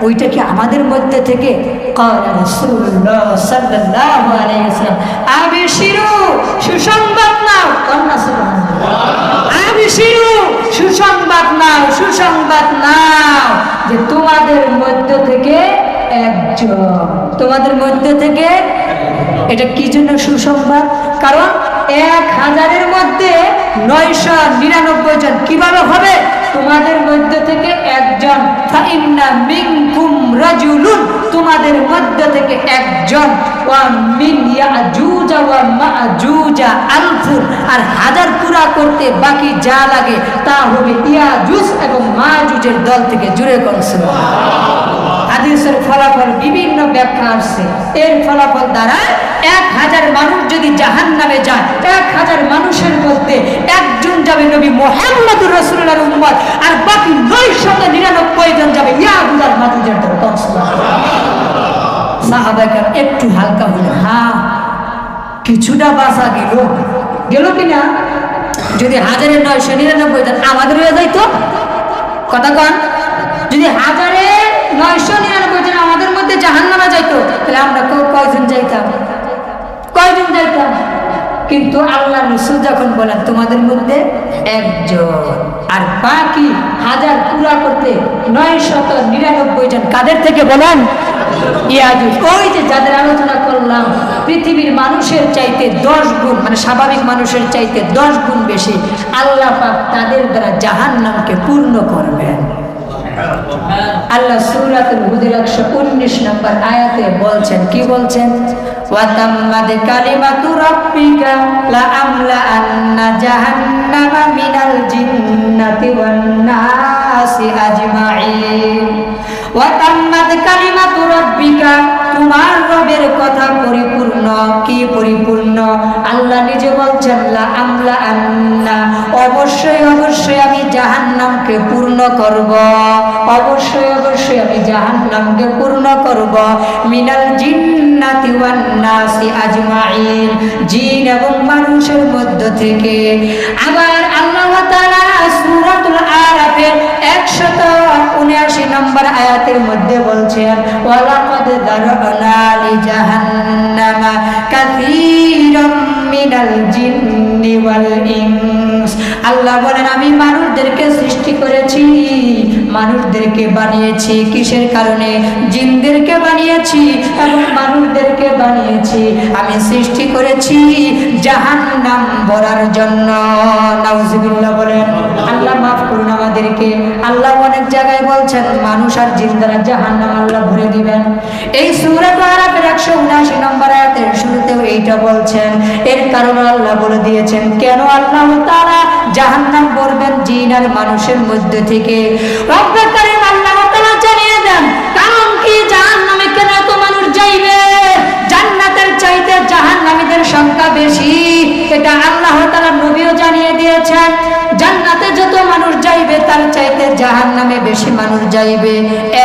ওইটা কি আমাদের মধ্যে থেকে? ক্বালা রাসূলুল্লাহ সাল্লাল্লাহু আলাইহি ওয়াসাল্লাম আবশিরু, সুসংবাদ নাও, কন্যা সুবহানাল্লাহ, আবশিরু, সুসংবাদ নাও যে তোমাদের মধ্য থেকে একজন, তোমাদের মধ্য থেকে। এটা কি জন্য সুসংবাদ? কারণ 1000-এর মধ্যে 999 জন কিভাবে হবে? তোমাদের মধ্য থেকে একজন, ফাইন্না মিনকুম রাজুলুন, তোমাদের মধ্য থেকে একজন, ওয়া মিন ইয়াজুজ ওয়া মাজুজ আলফুন, আর 1000 পুরা করতে বাকি যা লাগে তা হবে ইয়াজুজ এবং মাজুজের দল থেকে। জুড়ে কোন সুবহানাল্লাহ। হাদিসের ফলাফল বিভিন্ন ব্যাখ্যা আছে। এর ফলাফল দ্বারা 1000 মানুষ যদি জাহান্নামে যায়, 1000 মানুষের মধ্যে একজন যাবে নবী মুহাম্মদুর রাসূলুল্লাহর উম্মত, আর বাকি 999 জন যাবে ইয়াজুজ আর মাজুজের দল। সাহাবায়ে কেরাম একটু হালকা হলেন, হ্যাঁ কিছুটা বাঁচা গেল কিনা? যদি 1999 জন আমাদের হয়ে যাইতো, কথা কন, যদি 1999 জন আমাদের মধ্যে জাহান্নামে যাইতো, তাহলে আমরা কয়জন যাইতাম? কিন্তু আল্লাহ রাসূল যখন বলেন তোমাদের মধ্যে একজন, আর বাকি 1000 পুরা করতে 999 জন কাদের থেকে বলেন? ইয়াজুজ। ওই যে যাদের আলোচনা করলাম, পৃথিবীর মানুষের চাইতে 10 গুণ, মানে স্বাভাবিক মানুষের চাইতে 10 গুণ বেশি আল্লাহ পাক তাদের দ্বারা জাহান্নামকে পূর্ণ করবেন। আল্লাহ সূরাতুল হুজুর 119 নম্বর আয়াতে বলছেন, কি বলছেন? ওয়া তাম্মাদ কালিমাতু রাব্বিকা লা আমলা আন্না জাহান্নামা মিনাল জিন্নাতি ওয়ান নাসি আজমাইন। ওয়া তাম্মাদ কালিমাতু রাব্বিকা, তোমার রবের কথা পরিপূর্ণ। কি পরিপূর্ণ? আল্লাহ নিজে বলছেন লা আমলা আন্না, অবশ্যই আমি জাহান্নামকে পূর্ণ করব, অবশ্যই আমি জাহান্নামকে পূর্ণ করব। মিনাল জিন্নাতি ওয়ান নাসি আজমাইন, জিন এবং মানুষের মধ্য থেকে। আবার আল্লাহ তাআলা সূরাতুল আরাফের 179 নম্বর আয়াতের মধ্যে বলছেন ওয়ালাকাদ দারআনা লি জাহান্নামা কাসীরাম মিনাল জিন্নি ওয়াল ইনস। আল্লাহ বলেন আমি মানুষদেরকে সৃষ্টি করেছি, মানুষদেরকে বানিয়েছি কিসের কারণে? জিনদেরকে বানিয়েছি এবং মানুষদেরকে বানিয়েছি, আমি সৃষ্টি করেছি জাহান্নাম ভরার জন্য। নাউজুবিল্লাহ বলেন। আল্লাহ মাফ করুন আমাদেরকে। আল্লাহ অনেক জায়গায় বলছেন মানুষ আর জিন দ্বারা জাহান্নাম আল্লাহ ভরে দিবেন। এই সূরা আরাফের 179 নম্বর আয়াতের শুরুতেও এইটা বলছেন। এর কারণ আল্লাহ বলে দিয়েছেন কেন আল্লাহ তাআলা জাহান্নাম ভরবেন জিন আর মানুষের মধ্যে থেকে। রব্বে কারীম আল্লাহ তাআলা জানিয়ে দেন কারণ কি, জাহান্নামে কেন এত মানুষ যাইবে? জান্নাতের চাইতে জাহান্নামীদের সংখ্যা বেশি, এটা আল্লাহ তাআলা নবীও জানিয়ে দিয়েছেন। জান্নাতে যত মানুষ যাইবে তার চাইতে জাহান্নামে বেশি মানুষ যাইবে।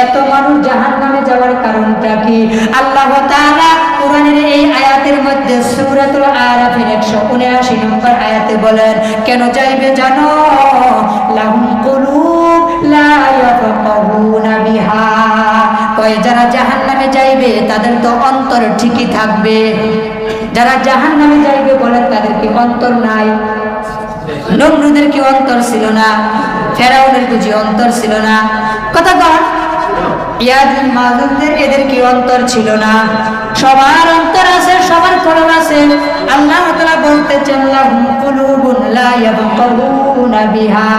এত মানুষ জাহান্নামে যাওয়ার কারণটা কি? আল্লাহ তাআলা কোরআনের এই আয়াতের মধ্যে সূরাতুল আরাফের 179 নম্বর আয়াতে বলেন কেন যাইবে জানো? লাহুম কুলুব লা ইয়াফকাহুনা বিহা, কয় যারা জাহান্নামে যাইবে তাদের তো অন্তর ঠিকই থাকবে। যারা জাহান্নামে যাইবে বলেন তাদের কি অন্তর নাই? নমরুদের কি অন্তর ছিল না? ফেরাউনের বুঝি অন্তর ছিল না? কথা কন। ইয়াজুজ মাজুজদের এদের কি অন্তর ছিল না? সবার অন্তর আছে, সবার কলব আছে। আল্লাহ তাআলা বলতেছেন লাহুম কুলুবুন লা ইয়াফকাহুনা বিহা।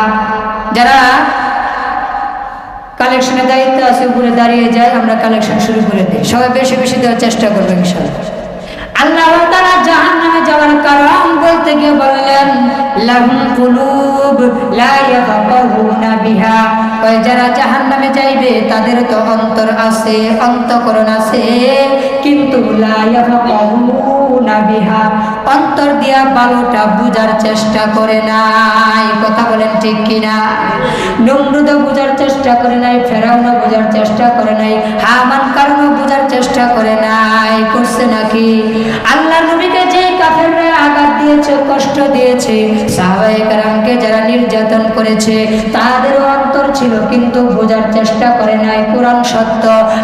যারা কালেকশনের দায়িত্ব আছে উপরে দাঁড়িয়ে যায়, আমরা কালেকশন শুরু করে দিই। সবাই বেশি বেশি দেওয়ার চেষ্টা করবে ইনশাআল্লাহ। আল্লাহ তাআলা জাহান্নামে যাওয়ার কারণ বলতে গিয়ে বললেন লাহুম কুলুব লা ইয়াফকাহুনা বিহা, ওই যারা জাহান্নামে যাইবে তাদের তো অন্তর আছে, অন্তঃকরণ আছে, কিন্তু লা ইয়াফকাহুনা বিহা, অন্তর দিয়া ভালোটা বুঝার চেষ্টা করে নাই। কথা বলেন ঠিক কিনা? নমরুদও বুঝার চেষ্টা করে নাই, ফেরাউনও বুঝার চেষ্টা করে নাই, হামান কারণও বুঝার চেষ্টা করে নাই। করছে নাকি? আল্লাহ নবীকে যে কাফেররা আঘাত দিয়েছে, কষ্ট দিয়েছে, সাহাবায়ে কেরামকে যারা নির্যাতন করেছে, তাদের অন্তর ছিল কিন্তু বোঝার চেষ্টা করে নাই। কোরআন সত্য,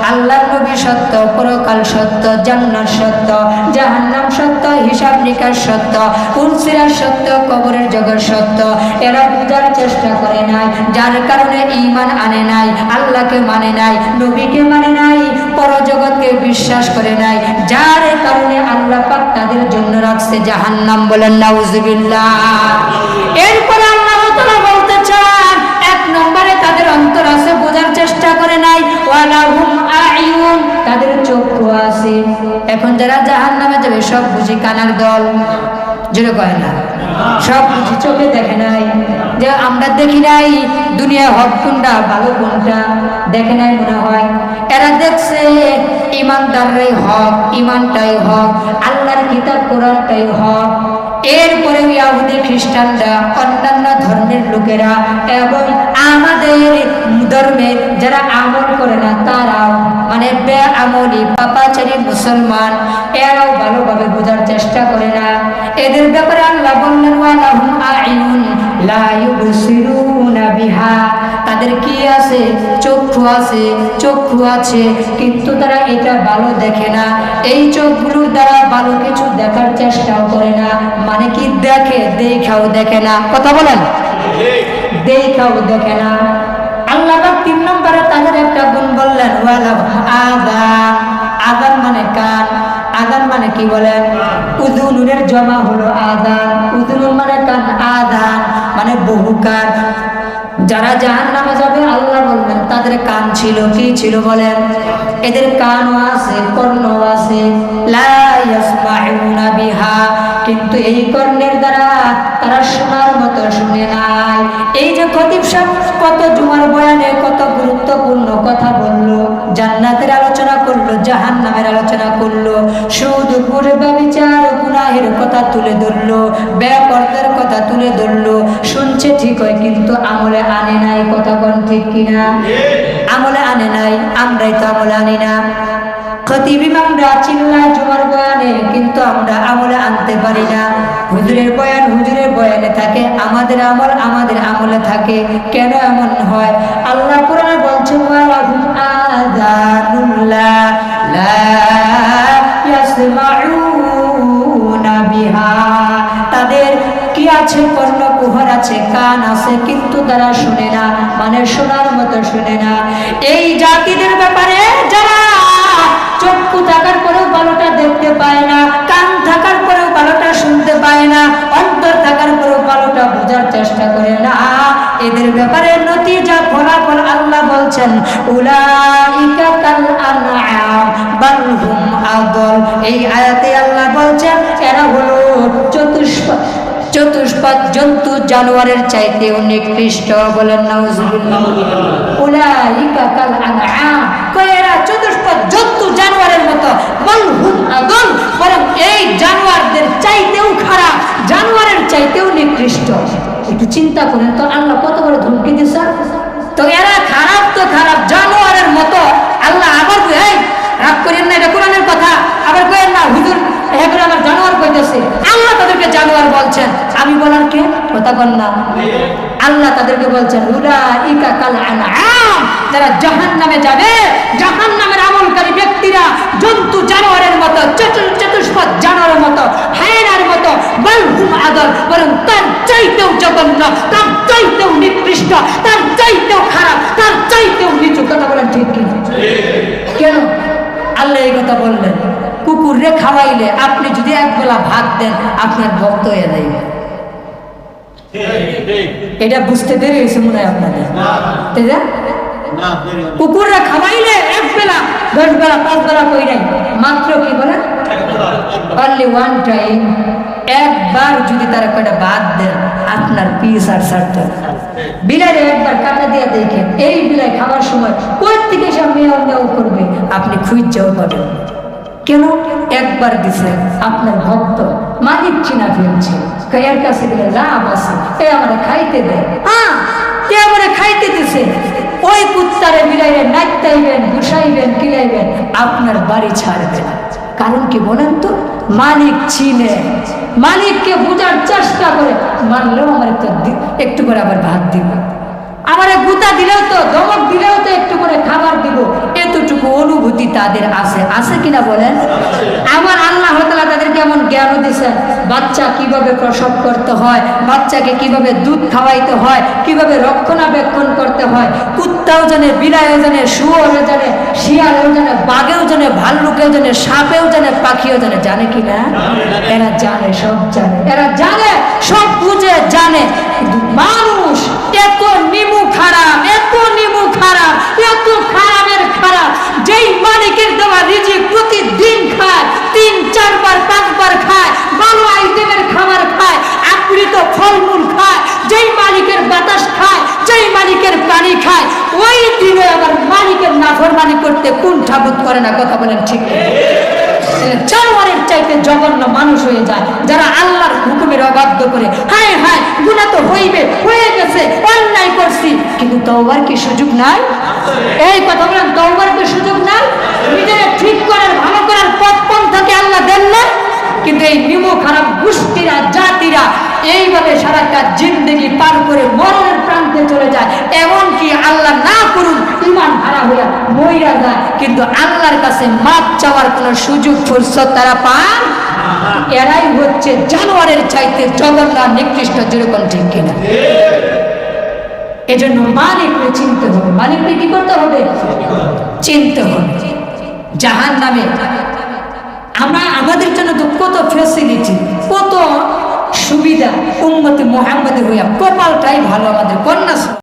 আল্লাহ নবী সত্য, পরকাল সত্য, জান্নাত সত্য, জাহান্নাম সত্য, হিসাব নিকাশ সত্য, ফুলসিরাত সত্য, কবরের জগৎ সত্য, এরা বোঝার চেষ্টা করে নাই। যার কারণে ঈমান আনে নাই, আল্লাহকে মানে নাই, নবীকে মানে নাই, পরজগৎকে বিশ্বাস করে নাই, যার কারণে আল্লাহ পাক তাদের জন্য রাখছে জাহান্নাম। বলেন নাউজুবিল্লাহ। এরপরে আল্লাহ তাআলা বলতে চান, এক নম্বরে তাদের অন্তর আছে, বোঝার চেষ্টা করে নাই। ওয়ালাহুম আ'য়ুন, তাদের চক্ষু আছে। এখন যারা জাহান্নামে যাবে সব বুঝি কানার দল, জোরে কয় না, সব বুঝি চোখে দেখে নাই। যে আমরা দেখি নাই দুনিয়া হক কোনটা ভালো কোনটা, দেখে নাই মনে হয়। এরা দেখছে ইমানদাররাই হক, ইমানটাই হক, আল্লাহর কিতাব কোরআনটাই হক। এরপরে ইহুদি খ্রিস্টানরা, অন্যান্য ধর্মের লোকেরা এবং আমাদের ধর্মে যারা আমল করে না তারাও, মানে বেআমলি পাপাচারী মুসলমান, এরাও ভালোভাবে বোঝার চেষ্টা করে না। এদের ব্যাপারে আল্লাহ বললেন ওয়ালাহুম আ'য়ুন লা ইউবসিরুনা বিহা, তাদের কি আছে? চক্ষু আছে, চক্ষু আছে, কিন্তু তারা এটা ভালো দেখে না। এই চোখগুলোর দ্বারা ভালো কিছু দেখার চেষ্টাও করে না। মানে কি দেখে, দেখাও দেখে না। কথা বলেন, দেখাও দেখে না। আল্লাহ পাক 3 নম্বরে তাদের একটা গুণ বললেন ওয়ালাহুম আযান। আযান মানে কান, আযান মানে কি বলেন? উযুনের জমা হলো আযান। উযুন মানে কান, আযান মানে বহু কান। যারা জাহান্নামে যাবে আল্লাহ বলবেন তাদের কান ছিল, কি ছিল বলেন? এদের কানও আছে, কর্ণও আছে। লা ইয়াসমাউনা বিহা, কিন্তু এই কর্ণের দ্বারা তারা শোনার মতো শুনে নাই। এই যে খতিব সাহেব কত জুমার বয়ানে কত গুরুত্বপূর্ণ কথা বললো, জান্নাতের আলোচনা করলো, জাহান্নামের আলোচনা করলো, সুদ ঘুষ ব্যভিচার গুনাহের কথা তুলে ধরলো, বেপরদের কথা তুলে ধরলো। শুনছে ঠিক হয়, কিন্তু আমলে আনে নাই। কথা কোন ঠিক কিনা? আমলে আনে নাই। আমরাই তো আমলে আনি না। খতিব ইমামরা চিল্লায় জুমার বয়ানে, কিন্তু আমরা আমলে আনতে পারি না। হুজুরের বয়ান হুজুরের বয়ানে থাকে, আমাদের আমল আমাদের আমলে থাকে। কেন এমন হয়? আল্লাহ কোরআনে বলছেন ওয়ালাহুম আযানুন লা ইয়াসমাউনা বিহা, তাদের কি আছে? কর্ণকুহর আছে, কান আছে, কিন্তু তারা শুনে না, মানে শোনার মতো শুনে না। এই জাতিদের ব্যাপারে যারা চক্ষু থাকার পরেও ভালোটা দেখতে পায় না, কান থাকার পরেও ভালোটা শুনতে পায় না, অন্তর থাকার পরেও ভালোটা বোঝার চেষ্টা করে না, এদের ব্যাপারে নতিজা ফলাফল আল্লাহ বলছেন উলাইকা কাল আনআম বাল হুম আদল। এই আয়াতে আল্লাহ বলছেন এরা হলো চতুষ্পদ জন্তু, জানোয়ারের চাইতেও নিকৃষ্ট। বলেন নাউজুবিল্লাহ। উলাইকা কাল আনআম, এরা চতুষ্পদ জন্তু, জানোয়ারের মতো। বাল হুম আদল, বরং এই জানোয়ারদের চাইতেও খারাপ, জানোয়ারের চাইতেও নিকৃষ্ট। একটু চিন্তা করেন তো, আল্লাহ কত বড় ধমকি দিয়েছে। তো এরা খারাপ তো খারাপ, জানোয়ারের মতো। আল্লাহ আবার রাগ করেন না, এটা কোরআনের কথা। আবার করেন না হুজুর এবার আমার জানোয়ার কইতেছে। আল্লাহ তাদেরকে জানোয়ার বলছেন, আমি বলার কে? কথা বল না। আল্লাহ তাদেরকে বলছেন উলাইকা কাল আনআম, যারা জাহান্নামে যাবে, জাহান্নামের আমলকারী ব্যক্তিরা জন্তু জানোয়ারের মতো, চতুষ্পদ জানোয়ারের মতো, হায়নার মতো। বাল হুম আদল, বরং তার চাইতেও জঘন্য, তার চাইতেও নিকৃষ্ট, তার চাইতেও খারাপ, তার চাইতেও নিচু। কথা বলেন ঠিক কিনা? কেন আল্লাহ এই কথা বললেন? কুকুরে খাওয়াইলে আপনি যদি একবেলা ভাত দেন, আপনার ভক্ত হয়ে যাবে। এটা বুঝতে দেরি হয়েছে মনে হয় আপনাদের, তাই না? কুকুররা খাওয়াইলে একবেলা, 10 বেলা, 5 বেলা কই নাই, মাত্র কি বলেন? Only one time. একবার যদি তারা কয়টা ভাত দেন, আপনার পিস আর ছাড়তে। বিলাইরে একবার কাটা দিয়ে দেখেন, এই বিলাই খাওয়ার সময় কোথ থেকে সে মেয়াও মেয়াও করবে, আপনি খুঁজছেও পাবেন। কেন? একবার দিছে, আপনার ভক্ত মালিক চিনা ফেলছে, এর কাছে গেলে লাভ আছে, এ আমার খাইতে দেয়। হ্যাঁ, এ আমার খাইতে দিছে। ওই কুত্তারে বিলাইরে নাচতাইবেন, ঘুষাইবেন, কিলাইবেন, আপনার বাড়ি ছাড়বে না। কারণ কি বলেন তো? মালিক চিনে, মালিককে বোঝার চেষ্টা করে। মানলেও আমার একটু করে আবার ভাত দিব, আমার গুতা দিলেও তো, ধমক দিলেও তো একটু করে খাবার দিব। এতটুকু অনুভূতি তাদের আছে, আছে কিনা বলেন? আমার আল্লাহ তাআলা তাদেরকে এমন জ্ঞান দিয়েছেন, বাচ্চা কিভাবে প্রসব করতে হয়, বাচ্চাকে কিভাবে দুধ খাওয়াইতে হয়, কিভাবে রক্ষণাবেক্ষণ করতে হয়। কুত্তাও জানে, বিড়াইও জানে, শুয়োরও জানে, শিয়ালও জানে, বাঘেও জানে, ভাল্লুকেও জানে, সাপেও জানে, পাখিও জানে। জানে কি না? এরা জানে, সব জানে, এরা জানে, সব বুঝে জানে। কিন্তু মানুষ এত নিমু খারাপ, এত নিমু খারাপ, এত খারাপের খারাপ, যেই মালিকের দেওয়া রিজিক প্রতিদিন খায়, 3-4 বার 5 বার খায়, ভালো আইটেমের খাবার খায়, আকৃত ফলমূল খায়, যেই মালিকের বাতাস খায়, যেই মালিকের পানি খায়, ওই দিনে আবার মালিকের নাফরমানি করতে কুণ্ঠাবোধ করে না। কথা বলেন ঠিক? জানোয়ারের চাইতে জঘন্য মানুষ হয়ে যায় যারা আল্লাহর হুকুমের অবাধ্য করে। হায় হায়, গুনাহ তো হইবে, হয়ে গেছে, অন্যায় করছি, কিন্তু তওবার কি সুযোগ নাই? এই কথা বলেন, তওবার কি সুযোগ নাই? নিজেকে ঠিক করার, ভালো করার পথ পন্থাকে আল্লাহ দেন না। কিন্তু এই নিমো খারাপ গোষ্ঠীরা, জাতিরা এইভাবে সারাটা জিন্দেগি পার করে মরণের প্রান্তে চলে যায়। এমনকি আল্লাহ না করুন ঈমান হারা হইয়া মইরা যায়, কিন্তু আল্লাহর কাছে মাপ চাওয়ার কোনো সুযোগ ফুরসত তারা পান। এরাই হচ্ছে জানোয়ারের চাইতে জঘন্য নিকৃষ্ট। যেরকম ঠিক কিনা? এজন্য মালিককে চিনতে হবে। মালিককে কি করতে হবে? চিনতে হবে। জাহান্নামে আমরা, আমাদের জন্য তো কত ফ্যাসিলিটি, কত সুবিধা, উম্মতে মুহাম্মাদের হইয়া কপালটাই ভালো আমাদের। কন্যা